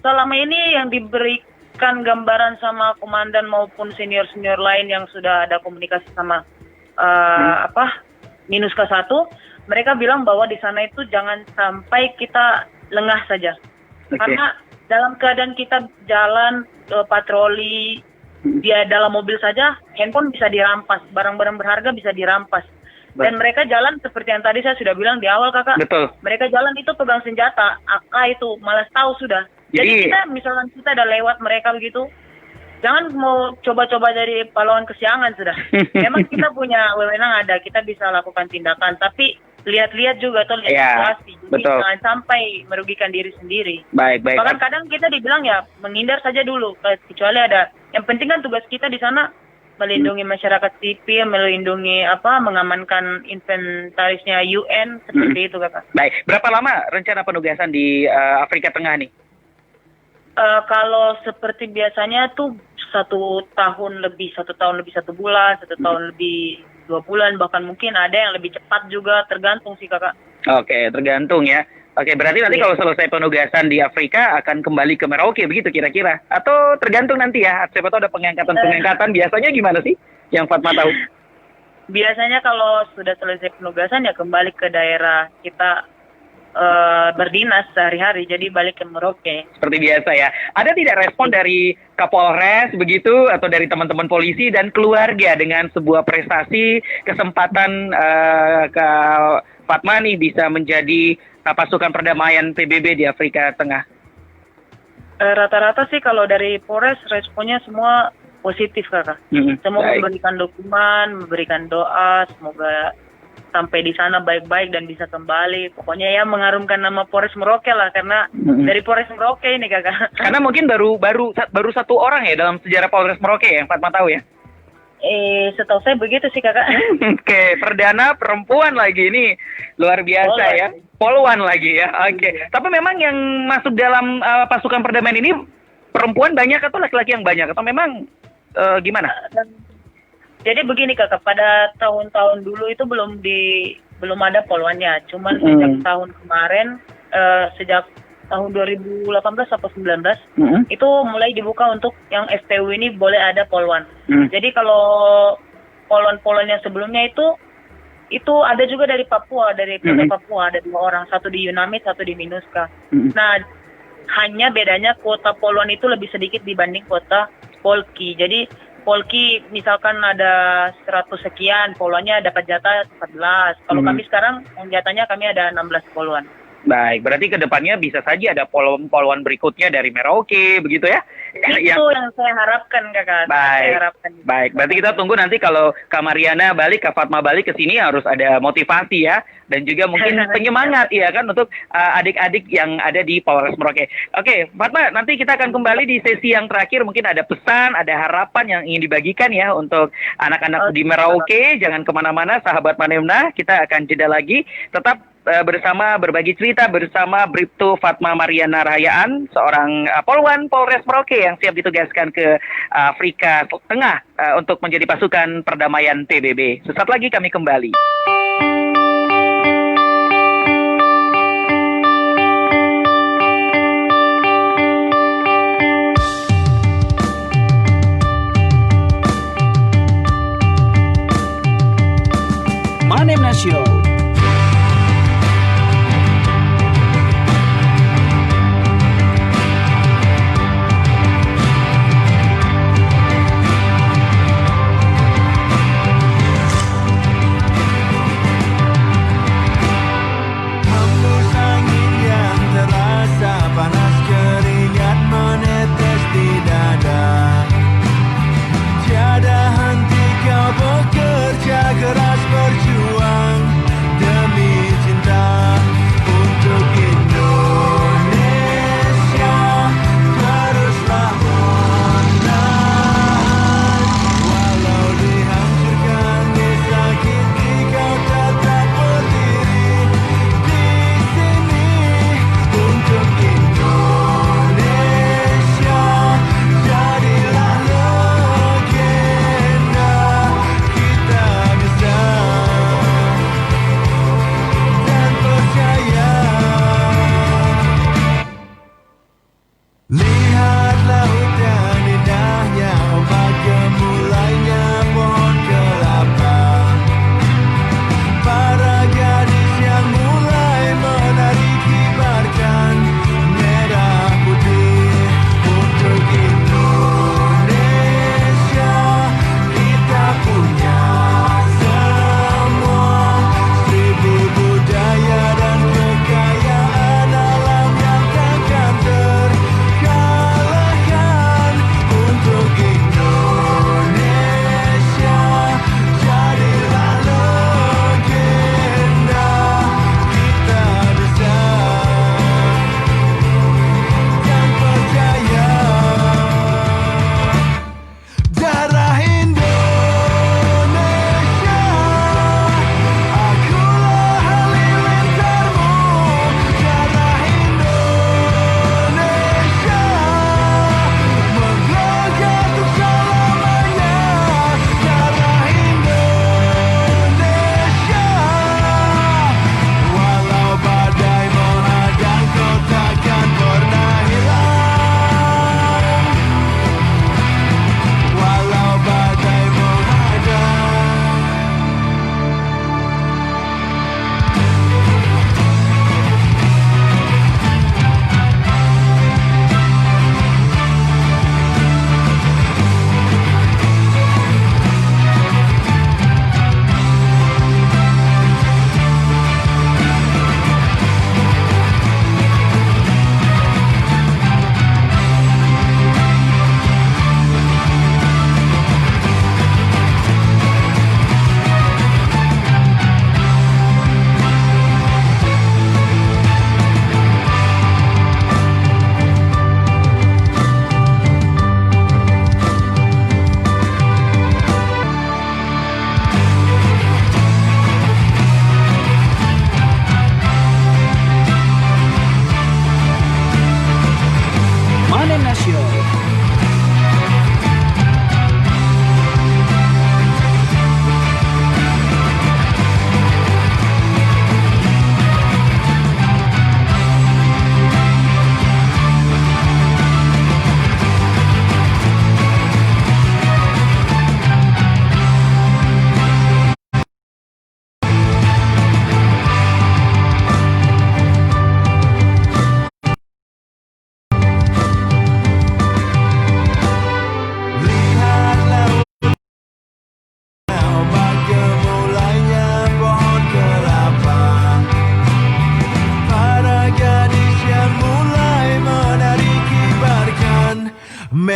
Selama ini yang diberikan gambaran sama komandan maupun senior-senior lain yang sudah ada komunikasi sama MINUSCA 1, mereka bilang bahwa di sana itu jangan sampai kita lengah saja. Karena dalam keadaan kita jalan patroli, dia dalam mobil saja, handphone bisa dirampas, barang-barang berharga bisa dirampas. Dan mereka jalan seperti yang tadi saya sudah bilang di awal kakak. Betul. Mereka jalan itu pegang senjata, AK itu malas tahu sudah. Jadi kita misalkan kita ada lewat mereka begitu, jangan mau coba-coba jadi pahlawan kesiangan sudah. Memang kita punya wewenang ada, kita bisa lakukan tindakan, tapi lihat-lihat juga atau lihat situasi. Jadi jangan sampai merugikan diri sendiri. Baik. Bahkan kadang kita dibilang ya menghindar saja dulu, kecuali ada. Yang penting kan tugas kita di sana melindungi masyarakat sipil, melindungi mengamankan inventarisnya UN seperti itu kakak. Baik, berapa lama rencana penugasan di Afrika Tengah nih? Kalau seperti biasanya tuh 1 tahun lebih 1 bulan, 1 tahun lebih 2 bulan, bahkan mungkin ada yang lebih cepat juga, tergantung sih kakak. Oke, tergantung ya. Oke, berarti nanti kalau selesai penugasan di Afrika akan kembali ke Merauke begitu kira-kira? Atau tergantung nanti ya, siapa tahu ada pengangkatan biasanya gimana sih yang Fatma tahu? Biasanya kalau sudah selesai penugasan ya kembali ke daerah kita berdinas sehari-hari, jadi balik ke Merauke. Seperti biasa ya. Ada tidak respon dari Kapolres begitu atau dari teman-teman polisi dan keluarga dengan sebuah prestasi kesempatan ke Fatma nih bisa menjadi pasukan perdamaian PBB di Afrika Tengah? Rata-rata sih kalau dari Polres responnya semua positif kakak. Semua memberikan dukungan, memberikan doa, semoga sampai di sana baik-baik dan bisa kembali. Pokoknya ya mengharumkan nama Polres Merauke lah, karena dari Polres Merauke ini kakak. Karena mungkin baru satu orang ya dalam sejarah Polres Merauke yang Fatma tahu ya? Setahu saya begitu sih kakak. Oke, perdana perempuan lagi ini luar biasa ya. Poluan lagi ya. Oke. Tapi memang yang masuk dalam pasukan perdamaian ini perempuan banyak atau laki-laki yang banyak atau memang gimana? Jadi begini kakak, pada tahun-tahun dulu itu belum ada poluannya. Cuman sejak tahun kemarin, sejak tahun 2018 atau 19 itu mulai dibuka untuk yang FPU ini boleh ada poluan. Jadi kalau poluan-poluan yang sebelumnya itu ada juga dari Papua, dari PT Papua ada 2 orang, satu di UNAMID, satu di MINUSCA. Nah, hanya bedanya kuota poluan itu lebih sedikit dibanding kuota Polki. Jadi Polki misalkan ada 100 sekian, poluannya dapat jatah 14. Kalau kami sekarang jatahnya kami ada 16 poluan. Baik, berarti ke depannya bisa saja ada poluan berikutnya dari Merauke, begitu ya? Itu yang saya harapkan, kakak. Baik, berarti kita tunggu nanti kalau Kak Mariana balik, Kak Fatma balik ke sini harus ada motivasi ya, dan juga mungkin penyemangat ya kan untuk adik-adik yang ada di Polres Merauke. Oke, Fatma, nanti kita akan kembali di sesi yang terakhir, mungkin ada pesan, ada harapan yang ingin dibagikan ya untuk anak-anak di Merauke. Jangan kemana-mana, sahabat Manemna, kita akan jeda lagi, tetap bersama berbagi cerita bersama Bribtu Fatma Mariana Rahayaan, seorang Polwan Polres Merauke yang siap ditugaskan ke Afrika Tengah untuk menjadi pasukan perdamaian PBB. Sesaat lagi kami kembali. Manemna Show.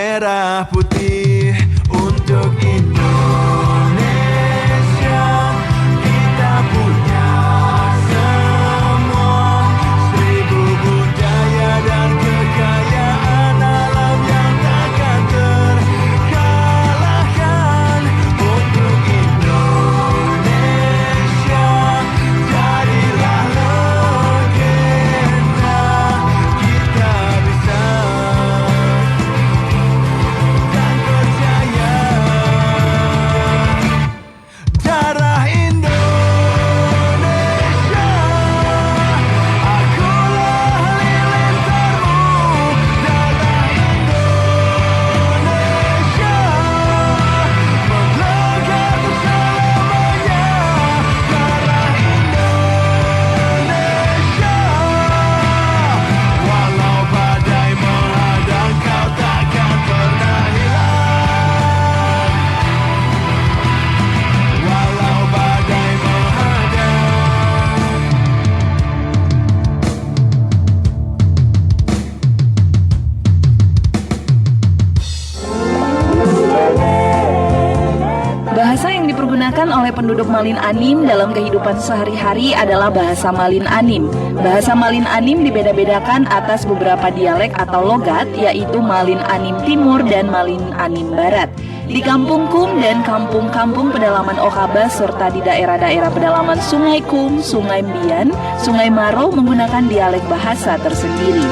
merah putih untuk Indonesia. Kita punya semua, 1000 budaya dan kekayaan alam yang takkan terkalahkan. Untuk Indonesia, jadilah legenda. Kita bisa dan percaya. Darah Indonesia, akulah lilin termu. Darah Indonesia, melekat untuk selamanya. Darah Indonesia, walau badai menghadang kau takkan pernah hilang. Walau badai menghadang. Bahasa yang dipergunakan oleh penduduk Malin Anim dalam kehidupan sehari-hari adalah bahasa Malin Anim. Bahasa Malin Anim dibeda-bedakan atas beberapa dialek atau logat, yaitu Malin Anim Timur dan Malin Anim Barat. Di Kampung Kum dan kampung-kampung pedalaman Okaba serta di daerah-daerah pedalaman Sungai Kum, Sungai Mbian, Sungai Maro menggunakan dialek bahasa tersendiri.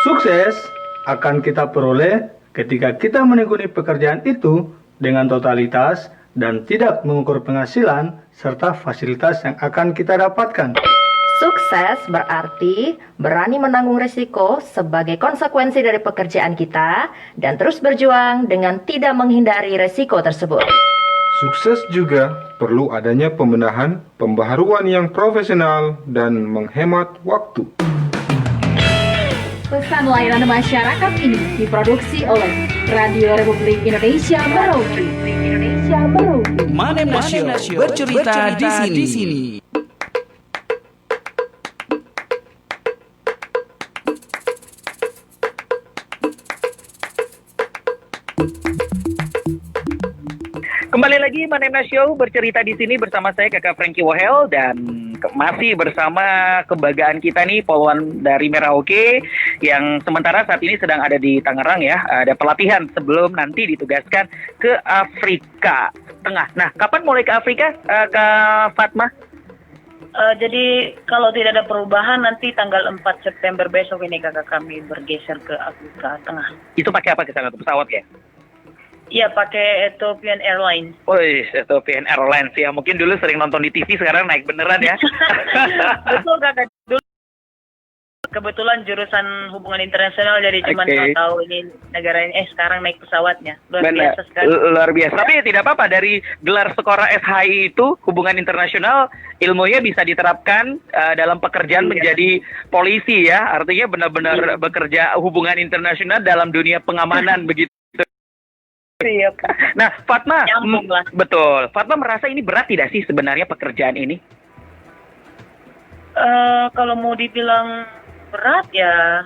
Sukses akan kita peroleh ketika kita menekuni pekerjaan itu dengan totalitas dan tidak mengukur penghasilan serta fasilitas yang akan kita dapatkan. Sukses berarti berani menanggung risiko sebagai konsekuensi dari pekerjaan kita dan terus berjuang dengan tidak menghindari risiko tersebut. Sukses juga perlu adanya pembenahan, pembaharuan yang profesional dan menghemat waktu. Pesan layanan masyarakat ini diproduksi oleh Radio Republik Indonesia Merauke. Manem Nasio bercerita di sini. Kembali lagi Manemna Show bercerita di sini bersama saya Kakak Frankie Wahel dan masih bersama kebanggaan kita nih poluan dari Merauke yang sementara saat ini sedang ada di Tangerang ya. Ada pelatihan sebelum nanti ditugaskan ke Afrika Tengah. Nah, kapan mulai ke Afrika, Kak Fatma? Jadi kalau tidak ada perubahan nanti tanggal 4 September besok ini kakak kami bergeser ke Afrika Tengah. Itu pakai apa ke sana? Pesawat ya? Iya, pakai Ethiopian Airlines. Wih, Ethiopian Airlines ya. Mungkin dulu sering nonton di TV, sekarang naik beneran ya. Betul kakak. Dulu kebetulan jurusan hubungan internasional jadi cuma tahu ini negara ini. Sekarang naik pesawatnya. Luar biasa sekali. Luar biasa. Tapi tidak apa-apa, dari gelar sekolah SHI itu hubungan internasional ilmunya bisa diterapkan dalam pekerjaan menjadi polisi ya. Artinya benar-benar bekerja hubungan internasional dalam dunia pengamanan begitu. Iya. Nah, Fatma, betul. Fatma merasa ini berat tidak sih sebenarnya pekerjaan ini? Kalau mau dibilang berat ya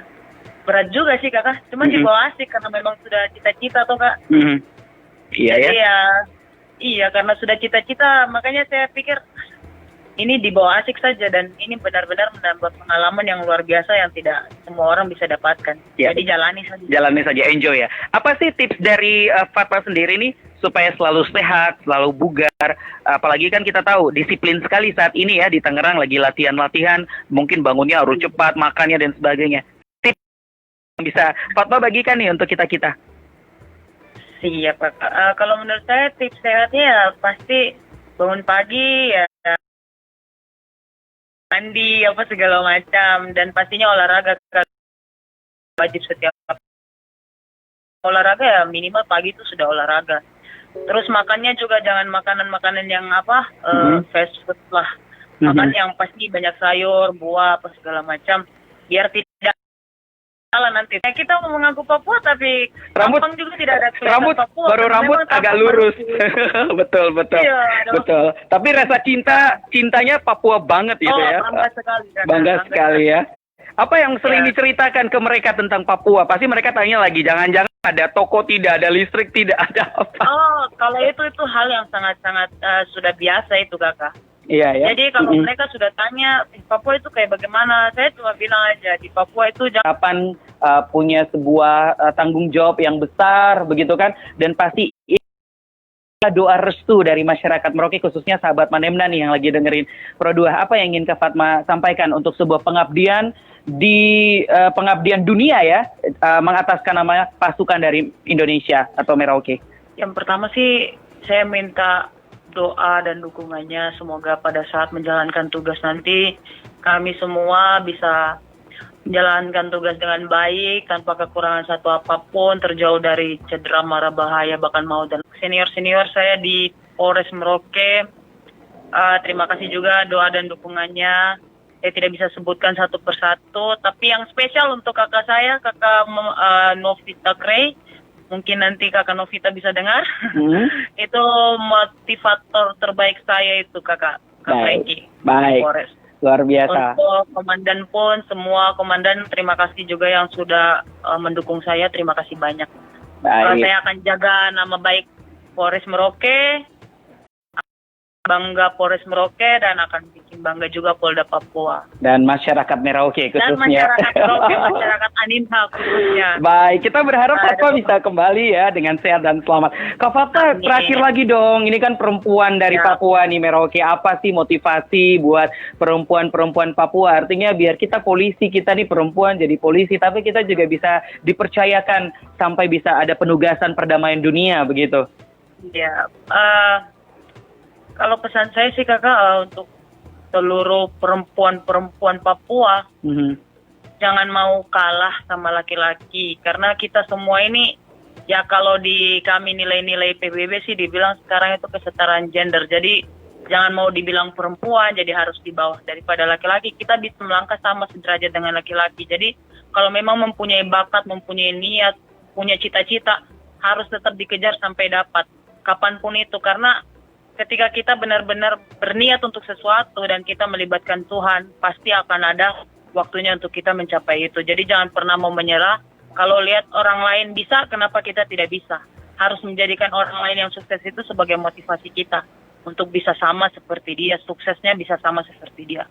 berat juga sih kakak. Cuma dibawa asik karena memang sudah cita-cita toh kak. Iya ya. Iya karena sudah cita-cita makanya saya pikir ini dibawa asik saja dan ini benar-benar menambah pengalaman yang luar biasa yang tidak semua orang bisa dapatkan. Ya. Jadi jalani saja. Jalani saja, enjoy ya. Apa sih tips dari Fatma sendiri nih supaya selalu sehat, selalu bugar? Apalagi kan kita tahu disiplin sekali saat ini ya di Tangerang lagi latihan-latihan, mungkin bangunnya harus cepat, makannya dan sebagainya. Tips yang bisa Fatma bagikan nih untuk kita-kita. Siap kakak. Kalau menurut saya tips sehatnya ya pasti bangun pagi ya. Mandi apa segala macam dan pastinya olahraga wajib setiap olahraga ya minimal pagi itu sudah olahraga. Terus makannya juga jangan makanan-makanan yang fast food lah. Makan yang pasti banyak sayur, buah apa segala macam biar tidak salah nanti. Kita mau mengaku Papua tapi rambut juga tidak ada rambut Papua, baru rambut agak lurus. betul. Iya, betul. Tapi rasa cintanya Papua banget gitu ya. Bangga sekali. Bangga sekali ya. Apa yang sering diceritakan ke mereka tentang Papua? Pasti mereka tanya lagi, jangan-jangan ada toko tidak, ada listrik tidak, ada apa? Oh, kalau itu hal yang sangat-sangat sudah biasa itu kakak. Iya ya. Jadi kalau mereka sudah tanya di Papua itu kayak bagaimana, saya cuma bilang aja di Papua itu kapan punya sebuah tanggung jawab yang besar begitu kan, dan pasti doa restu dari masyarakat Merauke, khususnya sahabat Manemna nih yang lagi dengerin Pro 2. Apa yang ingin Kak Fatma sampaikan untuk sebuah pengabdian di pengabdian dunia ya, mengataskan nama pasukan dari Indonesia atau Merauke? Yang pertama sih saya minta doa dan dukungannya, semoga pada saat menjalankan tugas nanti kami semua bisa menjalankan tugas dengan baik tanpa kekurangan satu apapun, terjauh dari cedera, mara, bahaya, bahkan maut. Dan senior-senior saya di Polres Merauke, terima kasih juga doa dan dukungannya. Saya tidak bisa sebutkan satu persatu, tapi yang spesial untuk kakak saya, kakak Novita Gray, mungkin nanti kakak Novita bisa dengar. Itu motivator terbaik saya itu kakak Frankie. Baik. Polres. Luar biasa. Untuk komandan pun, semua komandan terima kasih juga yang sudah mendukung saya, terima kasih banyak. Baik. Saya akan jaga nama baik Polres Merauke, bangga Polres Merauke, dan akan bikin bangga juga Polda Papua. Dan masyarakat Merauke khususnya. Dan masyarakat Merauke, masyarakat Aninha khususnya. Baik, kita berharap Fatma bisa kembali ya dengan sehat dan selamat. Kak Fatma, terakhir lagi dong, ini kan perempuan dari Papua nih Merauke. Apa sih motivasi buat perempuan-perempuan Papua? Artinya biar kita polisi, kita nih perempuan jadi polisi, tapi kita juga bisa dipercayakan sampai bisa ada penugasan perdamaian dunia begitu. Ya, kalau pesan saya sih kakak untuk seluruh perempuan-perempuan Papua, jangan mau kalah sama laki-laki, karena kita semua ini ya kalau di kami nilai-nilai PBB sih dibilang sekarang itu kesetaraan gender. Jadi jangan mau dibilang perempuan jadi harus di bawah daripada laki-laki. Kita bisa melangkah sama sederajat dengan laki-laki. Jadi kalau memang mempunyai bakat, mempunyai niat, punya cita-cita, harus tetap dikejar sampai dapat kapanpun itu, karena ketika kita benar-benar berniat untuk sesuatu dan kita melibatkan Tuhan, pasti akan ada waktunya untuk kita mencapai itu. Jadi jangan pernah mau menyerah. Kalau lihat orang lain bisa, kenapa kita tidak bisa? Harus menjadikan orang lain yang sukses itu sebagai motivasi kita untuk bisa sama seperti dia, suksesnya bisa sama seperti dia.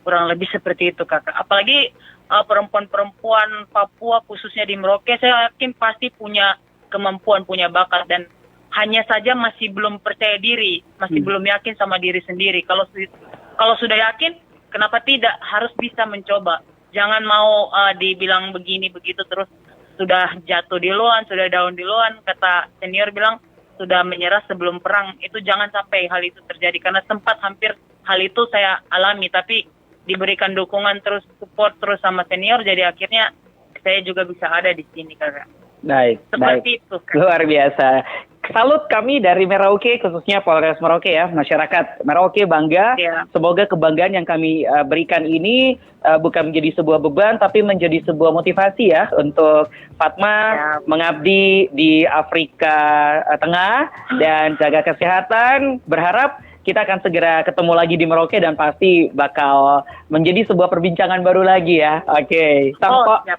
Kurang lebih seperti itu kakak. Apalagi perempuan-perempuan Papua khususnya di Merauke, saya yakin pasti punya kemampuan, punya bakat, dan hanya saja masih belum percaya diri, masih belum yakin sama diri sendiri. Kalau sudah yakin, kenapa tidak? Harus bisa mencoba. Jangan mau dibilang begini begitu terus sudah jatuh di luan, sudah down di luan. Kata senior bilang sudah menyerah sebelum perang. Itu jangan sampai hal itu terjadi, karena sempat hampir hal itu saya alami, tapi diberikan dukungan terus, support terus sama senior, jadi akhirnya saya juga bisa ada di sini kakak. Baik, seperti itu. Luar biasa. Salut kami dari Merauke, khususnya Polres Merauke ya, masyarakat Merauke bangga. Semoga kebanggaan yang kami berikan ini bukan menjadi sebuah beban, tapi menjadi sebuah motivasi ya untuk Fatma mengabdi di Afrika Tengah dan jaga kesehatan. Berharap kita akan segera ketemu lagi di Merauke dan pasti bakal menjadi sebuah perbincangan baru lagi ya. Oke.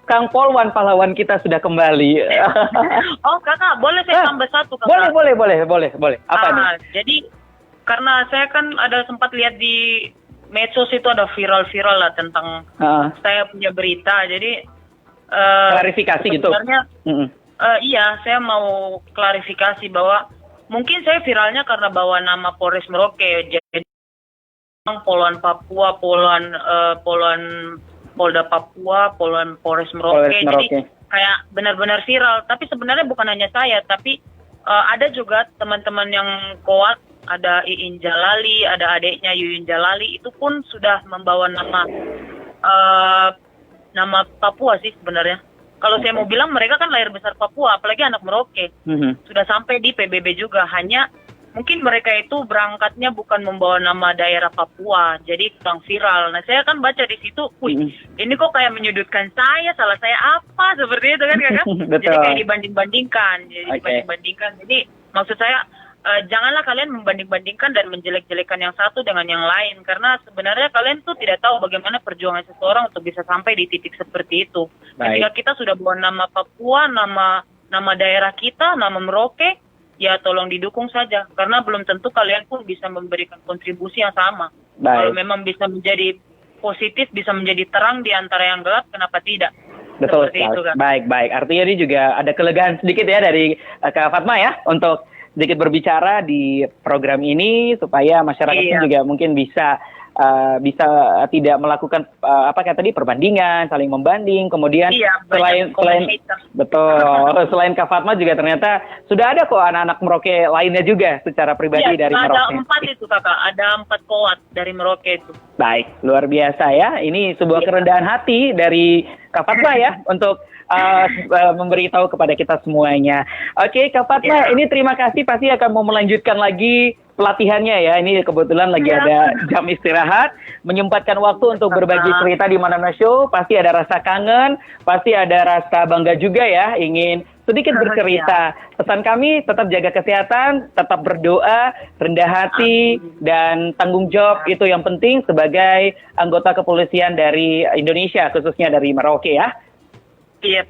Kang Polwan pahlawan kita sudah kembali. Oh kakak, boleh saya tambah satu kakak? Boleh. Apa nih? Jadi karena saya kan ada sempat lihat di medsos itu ada viral-viral lah tentang saya punya berita. Jadi klarifikasi gitu. Sebenarnya iya, saya mau klarifikasi bahwa mungkin saya viralnya karena bawa nama Polres Merauke, jadi Poluan Papua, Poluan Polda Papua, Poluan Polres Merauke. Jadi kayak benar-benar viral. Tapi sebenarnya bukan hanya saya, tapi ada juga teman-teman yang kuat, ada Iin Jalali, ada adiknya Yuyun Jalali, itu pun sudah membawa nama Papua sih sebenarnya. Kalau saya mau bilang mereka kan lahir besar Papua, apalagi anak Merauke. Sudah sampai di PBB juga, hanya mungkin mereka itu berangkatnya bukan membawa nama daerah Papua, jadi kurang viral. Nah saya kan baca di situ, ini kok kayak menyudutkan saya, salah saya apa, seperti itu kan kakak? Jadi kayak dibanding-bandingkan, jadi maksud saya janganlah kalian membanding-bandingkan dan menjelek-jelekan yang satu dengan yang lain, karena sebenarnya kalian tuh tidak tahu bagaimana perjuangan seseorang untuk bisa sampai di titik seperti itu. Ketika kita sudah bawa nama Papua, nama daerah kita, nama Merauke, ya tolong didukung saja, karena belum tentu kalian pun bisa memberikan kontribusi yang sama. Kalau memang bisa menjadi positif, bisa menjadi terang di antara yang gelap, kenapa tidak? Betul Seperti itu, kan? Baik. Artinya ini juga ada kelegaan sedikit ya dari Kak Fatma ya untuk sedikit berbicara di program ini supaya masyarakat juga mungkin bisa tidak melakukan apa kayak tadi perbandingan, saling membanding, kemudian selain Kak Fatma juga ternyata sudah ada kok anak-anak Merauke lainnya juga secara pribadi dari Merauke. Ada 4 itu kakak, ada 4 koat dari Merauke itu. Baik, luar biasa ya. Ini sebuah kerendahan hati dari Kak Fatma ya untuk memberitahu kepada kita semuanya. Oke, Kak Fatma, ini terima kasih, pasti akan mau melanjutkan lagi pelatihannya ya. Ini kebetulan lagi ada jam istirahat, menyempatkan waktu untuk berbagi cerita di Manamna Show. Pasti ada rasa kangen, pasti ada rasa bangga juga ya, ingin sedikit bercerita. Pesan kami tetap jaga kesehatan, tetap berdoa, rendah hati, dan tanggung jawab itu yang penting sebagai anggota kepolisian dari Indonesia, khususnya dari Merauke ya. Iya.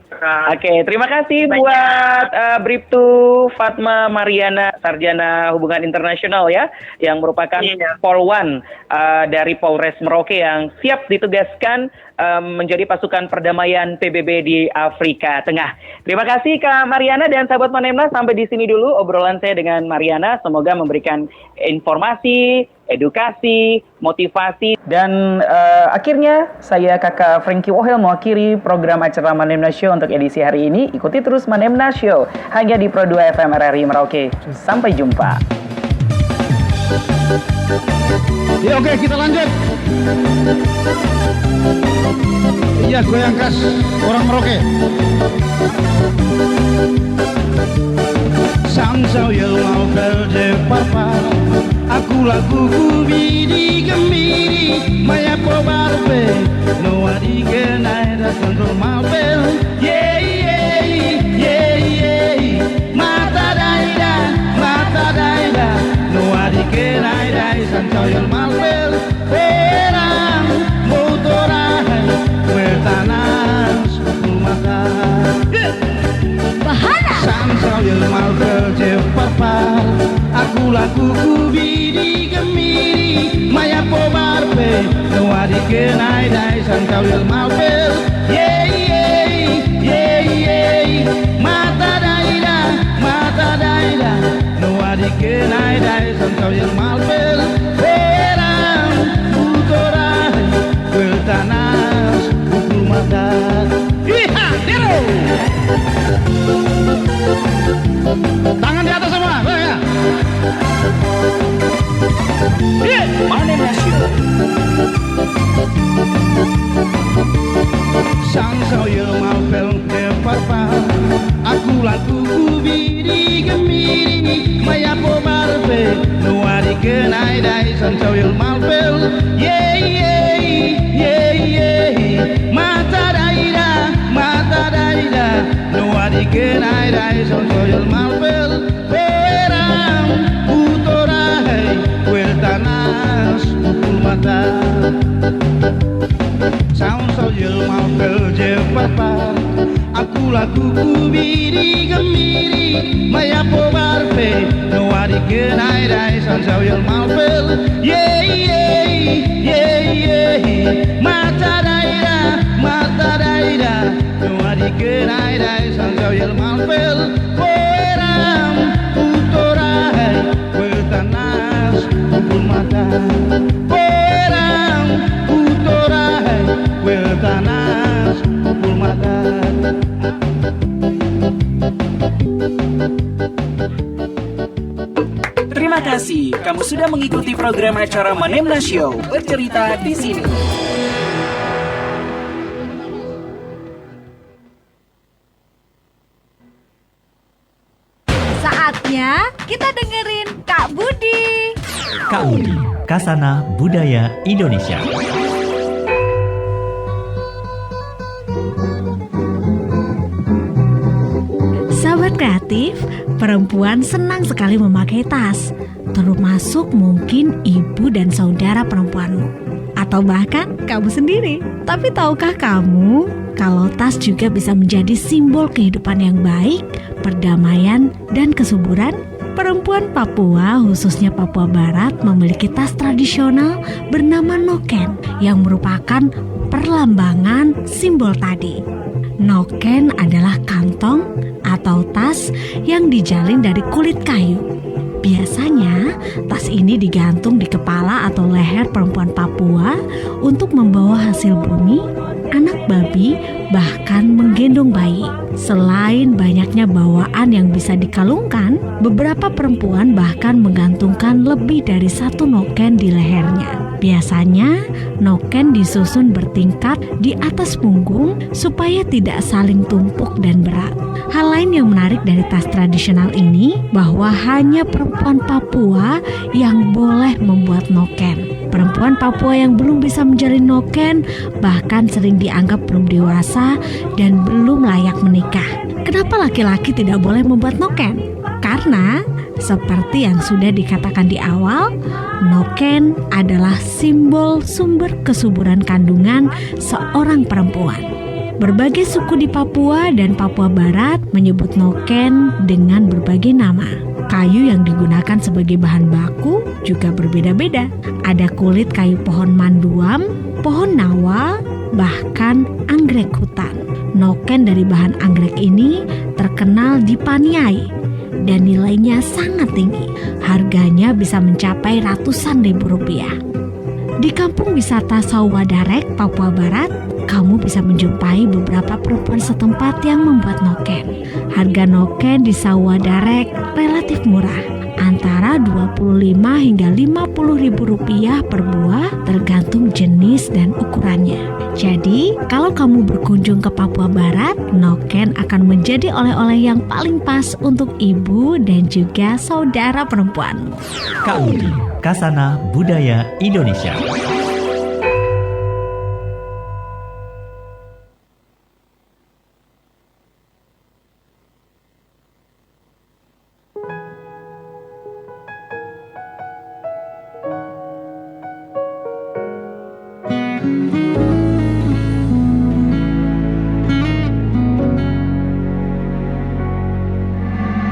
Oke, terima kasih buat Bribtu Fatma Mariana, Sarjana Hubungan Internasional ya, yang merupakan Polwan dari Polres Merauke yang siap ditugaskan menjadi pasukan perdamaian PBB di Afrika Tengah. Terima kasih Kak Mariana dan sahabat Manemna, sampai di sini dulu obrolan saya dengan Mariana. Semoga memberikan informasi, edukasi, motivasi, dan akhirnya saya Kakak Frankie Wohel mengakhiri program acara Manemna Show untuk edisi hari ini. Ikuti terus Manemna Show hanya di Pro 2 FM RRI Merauke. Sampai jumpa. Ya oke, kita lanjut. Iya, goyang khas orang Merauke. Samsau yang mau kerja papa, aku lagu bidi gemiri, maya probarbe, no adi kenai datang rumah bel, mata daida, no adi kenai dai samsau yang mau bel, perang motorai, bertanas mata. Samsau yang mau kerja papa, aku lagu bidi gemiri, maya pobarbe, no adi kenai dai samsau yang mau bel, mata daida, no adi kenai dai samsau yang mau bel, perang utorai, bertanas pukul mata. Iha, dero. Tangan di atas semua, ya. Manemna Show. Samsau yang mau pel papa, aku lagu bidi gemiri, maya pobarbe, no adi kenai dai samsau yang mau pel, mata daida, no adi kenai dai samsau yang mau pel, perang utorai, kueltanas pukul mata. Samsau yang mau kerja papa, aku lagu bidi gemiri, maya pobarbe, no adi kenai dai samsau yang mau pel, mata daida, no adi kenai dai samsau yang mau pel, perang utorai, kueltanas pukul mata. Perang utorai, kueltanas pukul mata. Terima kasih, kamu sudah mengikuti program acara Manemna Show, bercerita di sini. Saatnya kita dengerin Kak Budi. Kak Budi, Kasana Budaya Indonesia. Sahabat kreatif, perempuan senang sekali memakai tas, termasuk mungkin ibu dan saudara perempuanmu, atau bahkan kamu sendiri. Tapi tahukah kamu kalau tas juga bisa menjadi simbol kehidupan yang baik, perdamaian, dan kesuburan? Perempuan Papua, khususnya Papua Barat, memiliki tas tradisional bernama noken yang merupakan perlambangan simbol tadi. Noken adalah kantong atau tas yang dijalin dari kulit kayu. Biasanya, tas ini digantung di kepala atau leher perempuan Papua untuk membawa hasil bumi, anak babi, bahkan menggendong bayi. Selain banyaknya bawaan yang bisa dikalungkan, beberapa perempuan bahkan menggantungkan lebih dari satu noken di lehernya. Biasanya, noken disusun bertingkat di atas punggung supaya tidak saling tumpuk dan berat. Hal lain yang menarik dari tas tradisional ini bahwa hanya perempuan Papua yang boleh membuat noken. Perempuan Papua yang belum bisa menjalin noken bahkan sering dianggap belum dewasa dan belum layak menikah. Kenapa laki-laki tidak boleh membuat noken? Karena seperti yang sudah dikatakan di awal, noken adalah simbol sumber kesuburan kandungan seorang perempuan. Berbagai suku di Papua dan Papua Barat menyebut noken dengan berbagai nama. Kayu yang digunakan sebagai bahan baku juga berbeda-beda. Ada kulit kayu pohon manduam, pohon nawa, bahkan anggrek hutan. Noken dari bahan anggrek ini terkenal di Paniai dan nilainya sangat tinggi. Harganya bisa mencapai ratusan ribu rupiah. Di kampung wisata Sawadarek, Papua Barat, kamu bisa menjumpai beberapa perempuan setempat yang membuat noken. Harga noken di Sawadarek relatif murah, antara 25 hingga 50 ribu rupiah per buah, tergantung jenis dan ukurannya. Jadi, kalau kamu berkunjung ke Papua Barat, noken akan menjadi oleh-oleh yang paling pas untuk ibu dan juga saudara perempuanmu. KUI, Kasana Budaya Indonesia.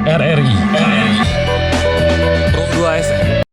RRI